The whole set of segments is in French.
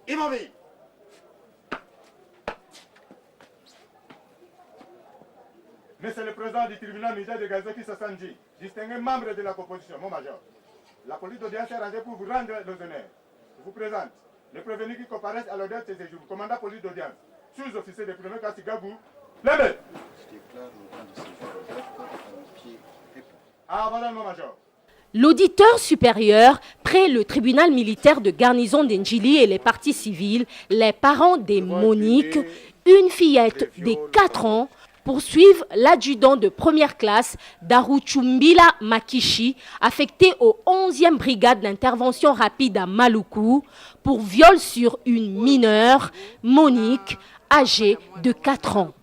Immobile. Monsieur le président du tribunal militaire de Gazoki Sassanji, distingué membre de la composition, mon major, la police d'audience est rangée pour vous rendre les honneurs. Je vous présente les prévenus qui comparaissent à l'audience de ces jours. Commandant police d'audience, sous-officier de premier classe Gabou, Lébé. Ah, voilà mon major. L'auditeur supérieur, près le tribunal militaire de garnison d'Endjili et les parties civiles, les parents des Monique, une fillette de 4 ans, poursuivent l'adjudant de première classe Daruchumbila Makishi, affecté au 11e brigade d'intervention rapide à Maluku, pour viol sur une mineure, Monique, âgée de 4 ans.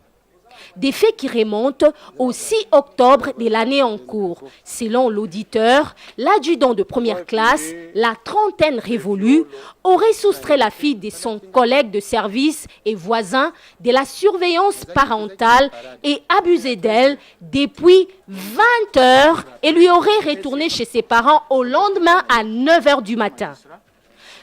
Des faits qui remontent au 6 octobre de l'année en cours. Selon l'auditeur, l'adjudant de première classe, la trentaine révolue, aurait soustrait la fille de son collègue de service et voisin de la surveillance parentale et abusé d'elle depuis 20 heures et lui aurait retourné chez ses parents au lendemain à 9 h du matin.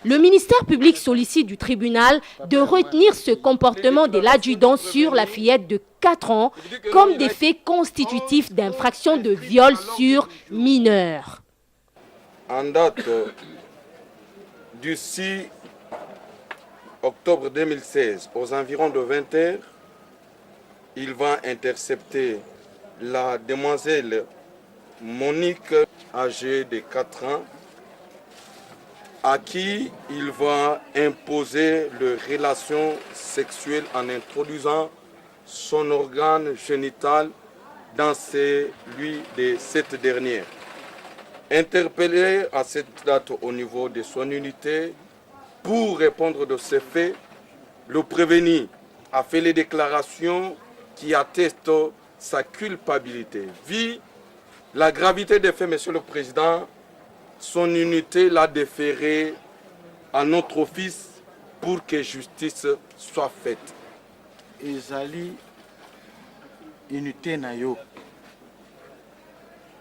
Le ministère public sollicite du tribunal de retenir ce comportement de l'adjudant sur la fillette de 4 ans comme des faits constitutifs d'infraction de viol sur mineur. En date du 6 octobre 2016, aux environs de 20 h, il va intercepter la demoiselle Monique, âgée de 4 ans, à qui il va imposer les relations sexuelles en introduisant son organe génital dans celui de cette dernière. Interpellé à cette date au niveau de son unité, pour répondre de ces faits, le prévenu a fait les déclarations qui attestent sa culpabilité. Vu la gravité des faits, Monsieur le Président, son unité l'a déféré à notre office pour que justice soit faite. Ezali unité na yo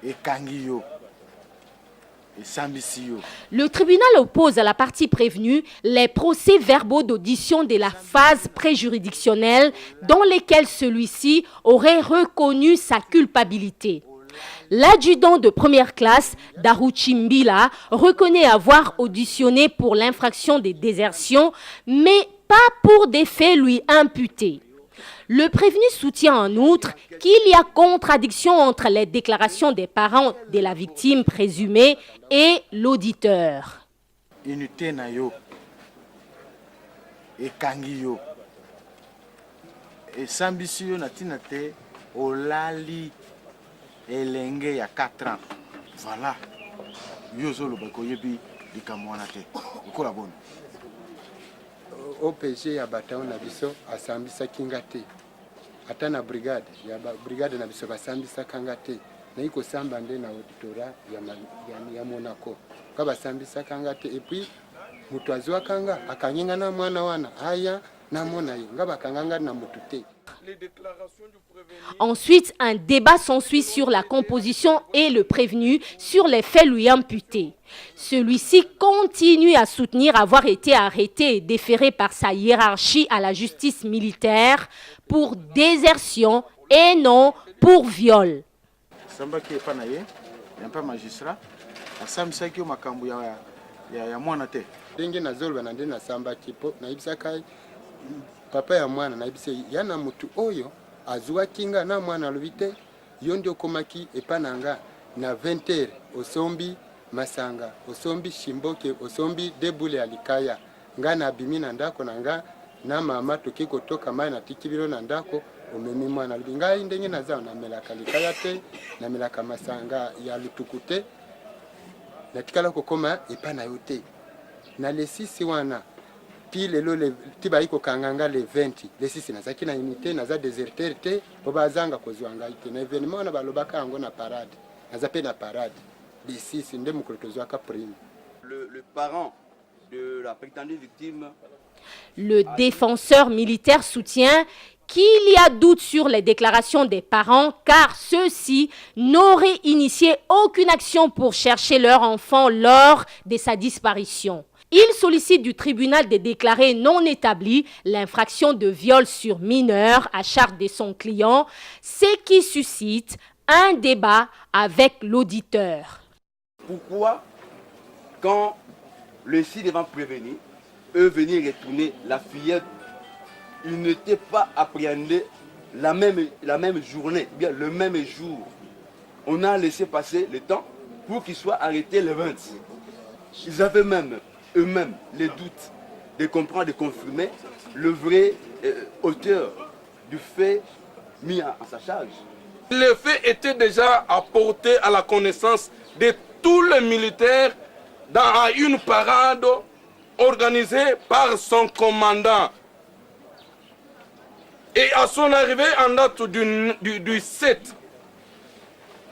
ekangi yo esambisi yo. Le tribunal oppose à la partie prévenue les procès-verbaux d'audition de la phase préjuridictionnelle dans lesquels celui-ci aurait reconnu sa culpabilité. L'adjudant de première classe, Daruchimbila, reconnaît avoir auditionné pour l'infraction des désertions, mais pas pour des faits lui imputés. Le prévenu soutient en outre qu'il y a contradiction entre les déclarations des parents de la victime présumée et l'auditeur. Unité na yo ekangi yo esambisi yo na tina te olali elenge ya 4 ans. Voilà. Yozo lo bako yebi likamwana te. Ikola bona. OPG ya bataon na biso asambisa kinga te. Ata na brigade na biso basambisa kanga te. Na iko samba nde na auditora ya Monaco. Ka basambisa kanga te et puis mutu azwa kanga akanyenga na mwana wana aya na mona ye nga bakanganga na mutu te. Ensuite, un débat s'ensuit sur la composition et le prévenu sur les faits lui imputés. Celui-ci continue à soutenir avoir été arrêté et déféré par sa hiérarchie à la justice militaire pour désertion et non pour viol. Samba ki epa na ye, un peu magistrat, asamisa ki makambu ya mwana te. Ndenge na zolwa na ndenge na samba tipo na ibisaka papa ya mwana na ibise yana mutu oyo azwa kinga na mwana lubite yondi okomaki epananga na 20 h osombi masanga osombi shimboke osombi debule alikaya nga na bimina ndako nanga na mama tokiko toka mai na tikibiro na ndako omemi mwana lubinga ndenge na za na melaka likaya te na melaka masanga ya lutukute na tikala kokoma epana yote na lesisi wana pile le tiba iko kanganga le 20 le sisi nazaki na unité naza déserteur te obazanga kozwanga ite na événement na balobaka yango na parade naza pe na parade le sisi nde mukolotozwa ka prime. Le parent de la prétendue victime. Le défenseur militaire soutient qu'il y a doute sur les déclarations des parents car ceux-ci n'auraient initié aucune action pour chercher leur enfant lors de sa disparition. Il sollicite du tribunal de déclarer non établi l'infraction de viol sur mineur à charge de son client, ce qui suscite un débat avec l'auditeur. Pourquoi, quand le site devant prévenir, eux venir retourner la fillette, ils n'étaient pas appréhendés la même journée, bien le même jour. On a laissé passer le temps pour qu'ils soient arrêtés le 20. Ils avaient même eux-mêmes les doutes de comprendre, de confirmer le vrai auteur du fait mis à sa charge. Le fait était déjà apporté à la connaissance de tous les militaires dans une parade organisée par son commandant. Et à son arrivée en date du 7,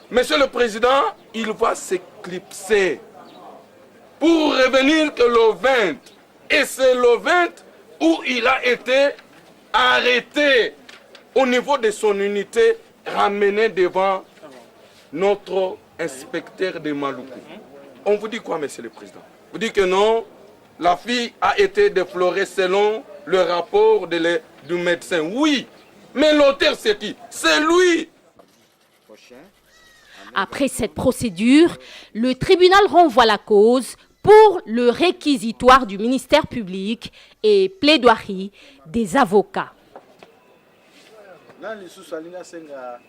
Monsieur le Président, il va s'éclipser pour revenir que le 20. Et c'est le 20 où il a été arrêté au niveau de son unité, ramené devant notre inspecteur de Maluku. On vous dit quoi, Monsieur le Président? Vous dites que non, la fille a été déplorée selon le rapport du médecin. Oui, mais l'auteur c'est qui? C'est lui. Après cette procédure, le tribunal renvoie la cause pour le réquisitoire du ministère public et plaidoirie des avocats. Nani susu alinga senga